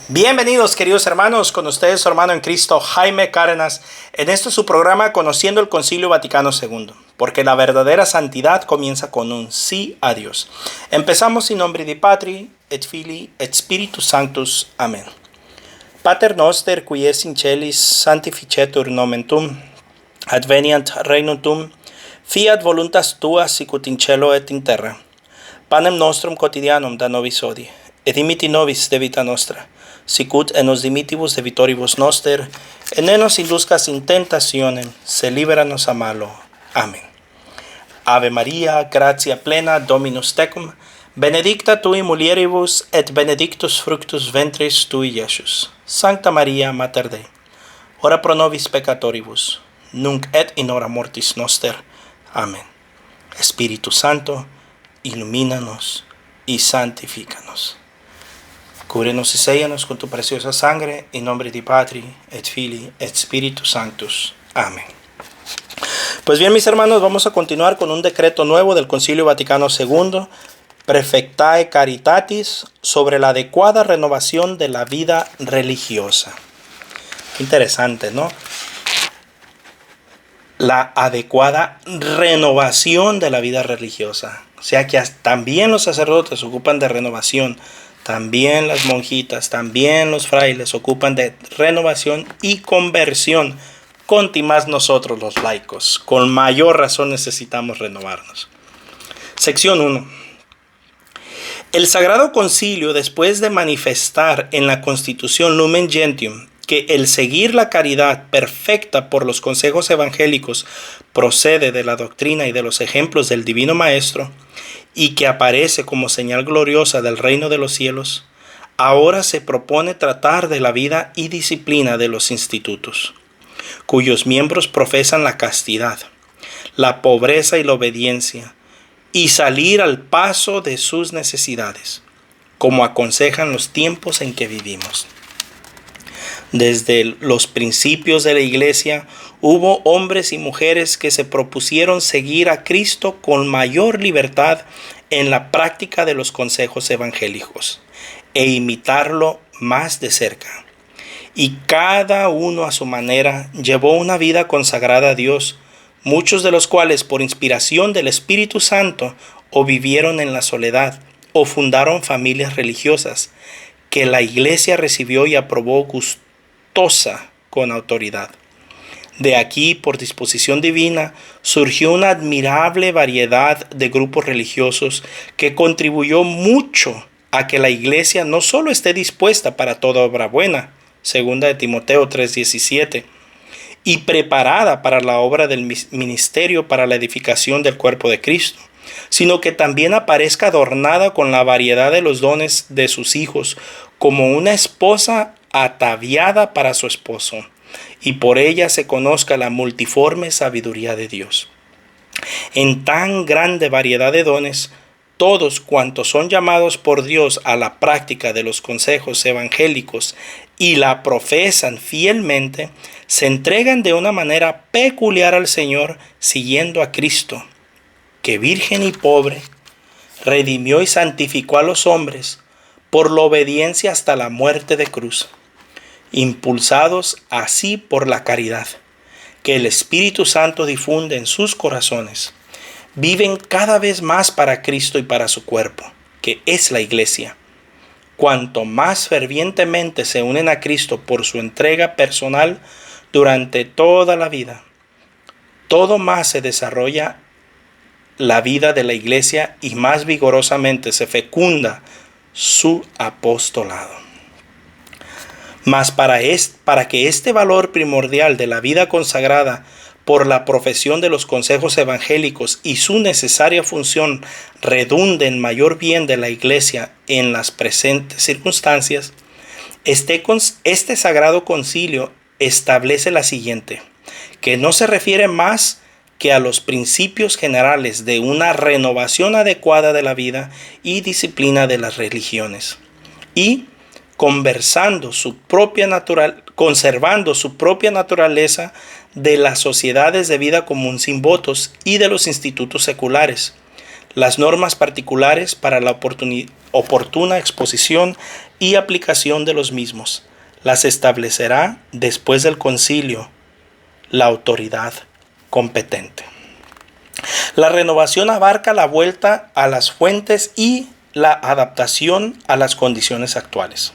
Bienvenidos, queridos hermanos, con ustedes su hermano en Cristo, Jaime Cárdenas, en este su programa Conociendo el Concilio Vaticano II, porque la verdadera santidad comienza con un sí a Dios. Empezamos in nombre di Patri, et Filii, et Spiritus Sanctus. Amén. Pater noster, qui es in celis, sanctificetur nomen tuum, adveniat regnum tuum, fiat voluntas tua sicut in cielo et in terra. Panem nostrum quotidianum da nobis hodie, et dimitti nobis debita nostra, sicut et nos dimittivus debitoribus noster, et ne nos induscas in tentationem, se liberanos a malo. Amén. Ave Maria, gratia plena, Dominus tecum, benedicta tui mulieribus, et benedictus fructus ventris tui, Iesus. Sancta Maria, Mater Dei, ora pro nobis peccatoribus, nunc et in hora mortis noster. Amén. Espíritu Santo, ilumínanos y santifícanos. Cúbrenos y séllanos con tu preciosa sangre, en nombre de Patri, et Filii, et Spiritus Sanctus. Amén. Pues bien, mis hermanos, vamos a continuar con un decreto nuevo del Concilio Vaticano II, Praefectae Caritatis, sobre la adecuada renovación de la vida religiosa. Qué interesante, ¿no? La adecuada renovación de la vida religiosa. O sea que también los sacerdotes se ocupan de renovación. También las monjitas, también los frailes ocupan de renovación y conversión. Conti más nosotros los laicos. Con mayor razón necesitamos renovarnos. Sección 1. El Sagrado Concilio, después de manifestar en la Constitución Lumen Gentium que el seguir la caridad perfecta por los consejos evangélicos procede de la doctrina y de los ejemplos del Divino Maestro, y que aparece como señal gloriosa del reino de los cielos, ahora se propone tratar de la vida y disciplina de los institutos, cuyos miembros profesan la castidad, la pobreza y la obediencia, y salir al paso de sus necesidades, como aconsejan los tiempos en que vivimos. Desde los principios de la Iglesia hubo hombres y mujeres que se propusieron seguir a Cristo con mayor libertad en la práctica de los consejos evangélicos e imitarlo más de cerca. Y cada uno a su manera llevó una vida consagrada a Dios, muchos de los cuales por inspiración del Espíritu Santo o vivieron en la soledad o fundaron familias religiosas que la Iglesia recibió y aprobó gustosa con autoridad. De aquí, por disposición divina, surgió una admirable variedad de grupos religiosos que contribuyó mucho a que la Iglesia no solo esté dispuesta para toda obra buena, 2 de Timoteo 3:17, y preparada para la obra del ministerio para la edificación del cuerpo de Cristo, sino que también aparezca adornada con la variedad de los dones de sus hijos, como una esposa ataviada para su esposo, y por ella se conozca la multiforme sabiduría de Dios. En tan grande variedad de dones, todos cuantos son llamados por Dios a la práctica de los consejos evangélicos y la profesan fielmente, se entregan de una manera peculiar al Señor, siguiendo a Cristo, que virgen y pobre, redimió y santificó a los hombres por la obediencia hasta la muerte de cruz, impulsados así por la caridad que el Espíritu Santo difunde en sus corazones. Viven cada vez más para Cristo y para su cuerpo, que es la Iglesia. Cuanto más fervientemente se unen a Cristo por su entrega personal durante toda la vida, todo más se desarrolla la vida de la Iglesia y más vigorosamente se fecunda su apostolado. Mas para que este valor primordial de la vida consagrada por la profesión de los consejos evangélicos y su necesaria función redunde en mayor bien de la Iglesia en las presentes circunstancias, este Sagrado Concilio establece la siguiente, que no se refiere más que a los principios generales de una renovación adecuada de la vida y disciplina de las religiones, y conservando su propia naturaleza de las sociedades de vida común sin votos y de los institutos seculares, las normas particulares para la oportuna exposición y aplicación de los mismos las establecerá después del concilio la autoridad competente. La renovación abarca la vuelta a las fuentes y la adaptación a las condiciones actuales.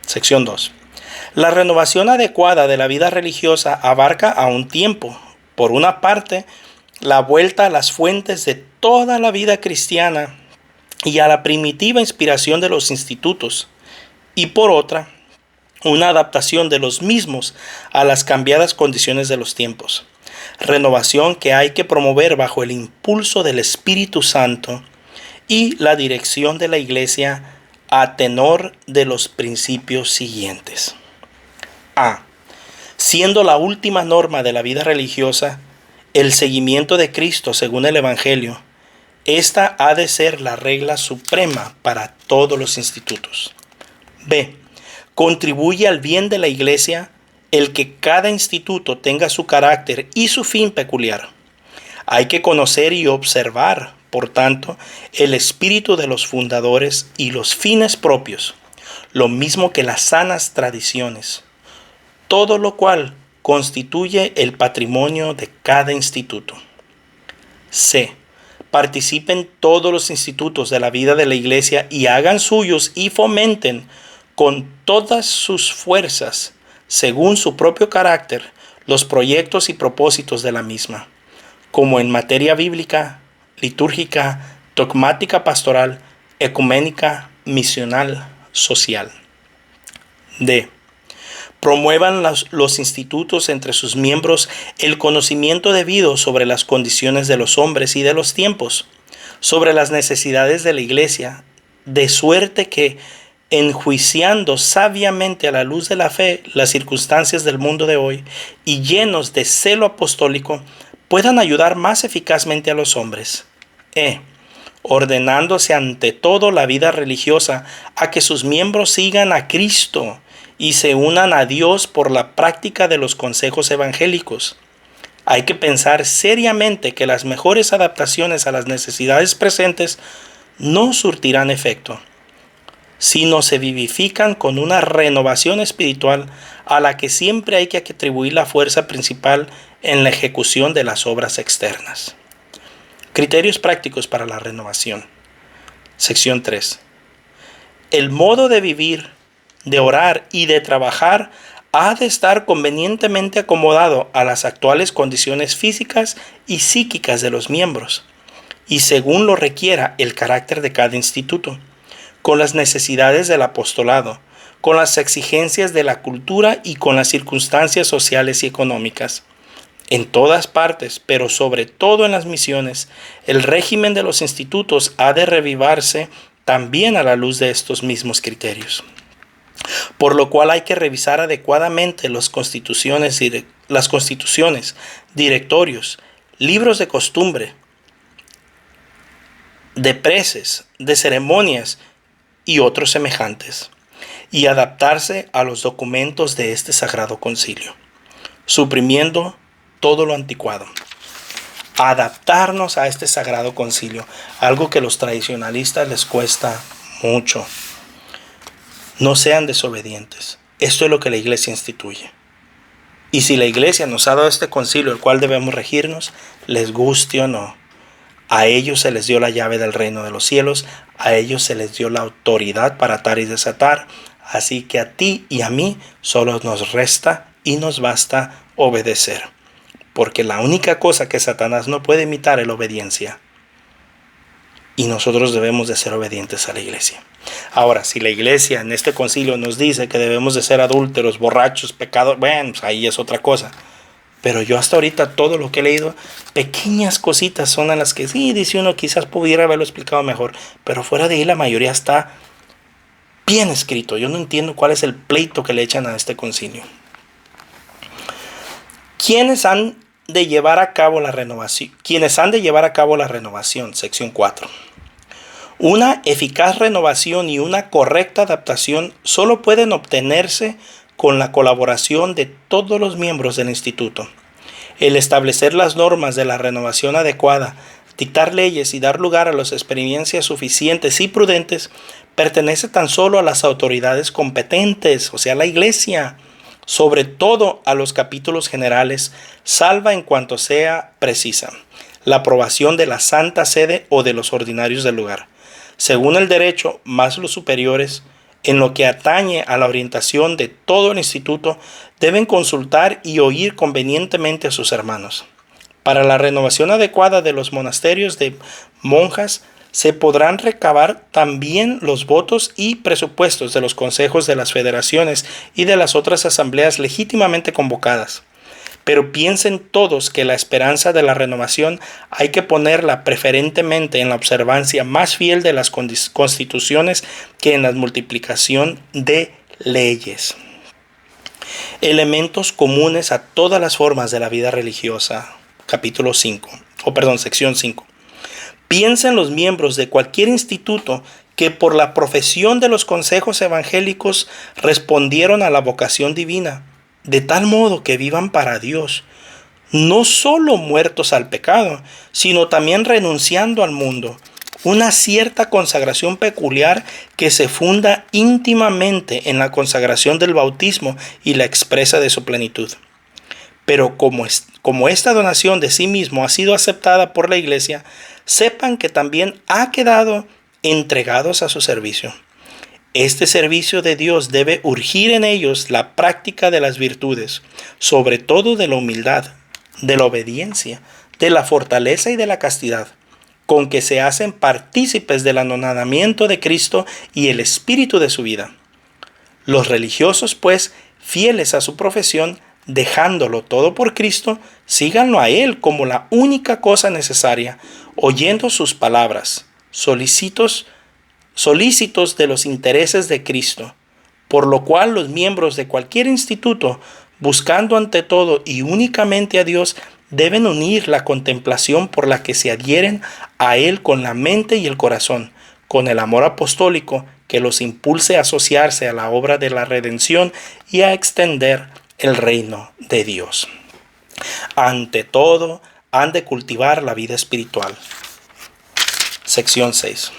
Sección 2. La renovación adecuada de la vida religiosa abarca a un tiempo, por una parte, la vuelta a las fuentes de toda la vida cristiana y a la primitiva inspiración de los institutos, y por otra, una adaptación de los mismos a las cambiadas condiciones de los tiempos. Renovación que hay que promover bajo el impulso del Espíritu Santo y la dirección de la Iglesia a tenor de los principios siguientes. A. Siendo la última norma de la vida religiosa el seguimiento de Cristo según el Evangelio, esta ha de ser la regla suprema para todos los institutos. B. Contribuye al bien de la Iglesia el que cada instituto tenga su carácter y su fin peculiar. Hay que conocer y observar, por tanto, el espíritu de los fundadores y los fines propios, lo mismo que las sanas tradiciones, todo lo cual constituye el patrimonio de cada instituto. C. Participen todos los institutos de la vida de la Iglesia y hagan suyos y fomenten con todas sus fuerzas, según su propio carácter, los proyectos y propósitos de la misma, como en materia bíblica, litúrgica, dogmática pastoral, ecuménica, misional, social. D. Promuevan los institutos entre sus miembros el conocimiento debido sobre las condiciones de los hombres y de los tiempos, sobre las necesidades de la Iglesia, de suerte que, enjuiciando sabiamente a la luz de la fe las circunstancias del mundo de hoy y llenos de celo apostólico, puedan ayudar más eficazmente a los hombres. Ordenándose ante todo la vida religiosa a que sus miembros sigan a Cristo y se unan a Dios por la práctica de los consejos evangélicos. Hay que pensar seriamente que las mejores adaptaciones a las necesidades presentes no surtirán efecto, sino se vivifican con una renovación espiritual a la que siempre hay que atribuir la fuerza principal en la ejecución de las obras externas. Criterios prácticos para la renovación. Sección 3. El modo de vivir, de orar y de trabajar ha de estar convenientemente acomodado a las actuales condiciones físicas y psíquicas de los miembros, y según lo requiera el carácter de cada instituto, con las necesidades del apostolado, con las exigencias de la cultura y con las circunstancias sociales y económicas. En todas partes, pero sobre todo en las misiones, el régimen de los institutos ha de revivarse también a la luz de estos mismos criterios. Por lo cual hay que revisar adecuadamente las constituciones, directorios, libros de costumbre, de preces, de ceremonias y otros semejantes, y adaptarse a los documentos de este Sagrado Concilio, suprimiendo todo lo anticuado. Adaptarnos a este Sagrado Concilio, algo que a los tradicionalistas les cuesta mucho. No sean desobedientes. Esto es lo que la Iglesia instituye. Y si la Iglesia nos ha dado este concilio, el cual debemos regirnos, les guste o no, a ellos se les dio la llave del reino de los cielos, a ellos se les dio la autoridad para atar y desatar, así que a ti y a mí solo nos resta y nos basta obedecer. Porque la única cosa que Satanás no puede imitar es la obediencia. Y nosotros debemos de ser obedientes a la Iglesia. Ahora, si la Iglesia en este concilio nos dice que debemos de ser adúlteros, borrachos, pecadores, bueno, pues ahí es otra cosa. Pero yo hasta ahorita todo lo que he leído, pequeñas cositas son en las que sí, dice uno, quizás pudiera haberlo explicado mejor. Pero fuera de ahí la mayoría está bien escrito. Yo no entiendo cuál es el pleito que le echan a este concilio. ¿Quiénes han de llevar a cabo la renovación? Sección 4. Una eficaz renovación y una correcta adaptación solo pueden obtenerse con la colaboración de todos los miembros del instituto. El establecer las normas de la renovación adecuada Dictar leyes y dar lugar a las experiencias suficientes y prudentes pertenece tan solo a las autoridades competentes, o sea, la Iglesia, sobre todo a los capítulos generales, salva en cuanto sea precisa la aprobación de la Santa Sede o de los ordinarios del lugar. Según el derecho, más los superiores, en lo que atañe a la orientación de todo el instituto, deben consultar y oír convenientemente a sus hermanos. Para la renovación adecuada de los monasterios de monjas, se podrán recabar también los votos y presupuestos de los consejos de las federaciones y de las otras asambleas legítimamente convocadas. Pero piensen todos que la esperanza de la renovación hay que ponerla preferentemente en la observancia más fiel de las constituciones que en la multiplicación de leyes. Elementos comunes a todas las formas de la vida religiosa. Sección 5. Piensen los miembros de cualquier instituto que por la profesión de los consejos evangélicos respondieron a la vocación divina, de tal modo que vivan para Dios, no solo muertos al pecado, sino también renunciando al mundo, una cierta consagración peculiar que se funda íntimamente en la consagración del bautismo y la expresa de su plenitud. Pero como esta donación de sí mismo ha sido aceptada por la Iglesia, sepan que también ha quedado entregados a su servicio. Este servicio de Dios debe urgir en ellos la práctica de las virtudes, sobre todo de la humildad, de la obediencia, de la fortaleza y de la castidad, con que se hacen partícipes del anonadamiento de Cristo y el espíritu de su vida. Los religiosos, pues, fieles a su profesión, dejándolo todo por Cristo, síganlo a Él como la única cosa necesaria, oyendo sus palabras, solícitos de los intereses de Cristo, por lo cual los miembros de cualquier instituto, buscando ante todo y únicamente a Dios, deben unir la contemplación por la que se adhieren a Él con la mente y el corazón, con el amor apostólico que los impulse a asociarse a la obra de la redención y a extender el reino de Dios. Ante todo, han de cultivar la vida espiritual. Sección 6.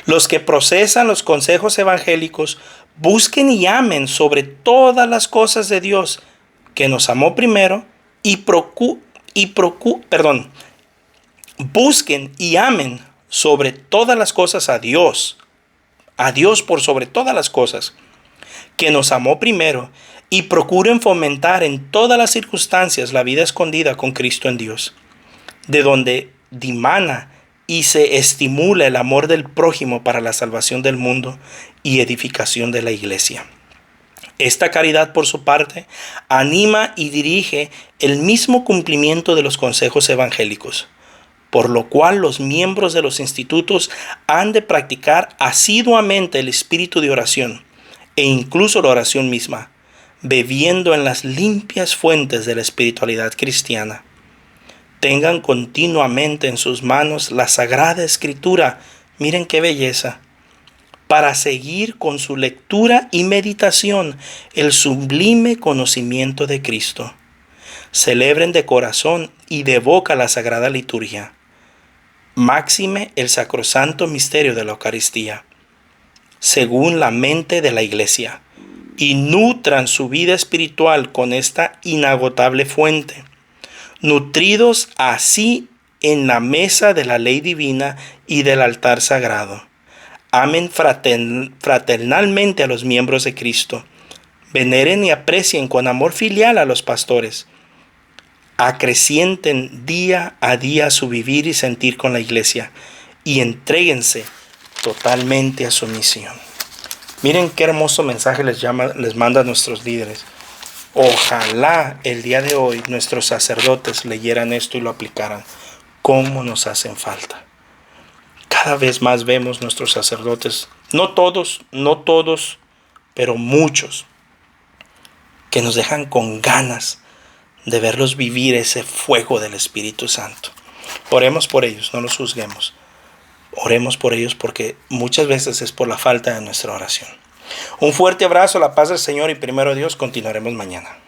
Los que procesan los consejos evangélicos busquen y amen sobre todas las cosas de Dios, que nos amó primero, busquen y amen sobre todas las cosas a Dios por sobre todas las cosas, que nos amó primero, y procuren fomentar en todas las circunstancias la vida escondida con Cristo en Dios, de donde dimana y se estimula el amor del prójimo para la salvación del mundo y edificación de la Iglesia. Esta caridad, por su parte, anima y dirige el mismo cumplimiento de los consejos evangélicos, por lo cual los miembros de los institutos han de practicar asiduamente el espíritu de oración e incluso la oración misma, bebiendo en las limpias fuentes de la espiritualidad cristiana. Tengan continuamente en sus manos la Sagrada Escritura, miren qué belleza, para seguir con su lectura y meditación el sublime conocimiento de Cristo. Celebren de corazón y de boca la Sagrada Liturgia, máxime el sacrosanto misterio de la Eucaristía, según la mente de la Iglesia, y nutran su vida espiritual con esta inagotable fuente, nutridos así en la mesa de la ley divina y del altar sagrado. Amen fraternalmente a los miembros de Cristo, veneren y aprecien con amor filial a los pastores, acrecienten día a día su vivir y sentir con la Iglesia, y entréguense totalmente a su misión. Miren qué hermoso mensaje les manda a nuestros líderes. Ojalá el día de hoy nuestros sacerdotes leyeran esto y lo aplicaran. ¿Cómo nos hacen falta? Cada vez más vemos nuestros sacerdotes, no todos, pero muchos, que nos dejan con ganas de verlos vivir ese fuego del Espíritu Santo. Oremos por ellos, no los juzguemos. Oremos por ellos porque muchas veces es por la falta de nuestra oración. Un fuerte abrazo, la paz del Señor y primero Dios, continuaremos mañana.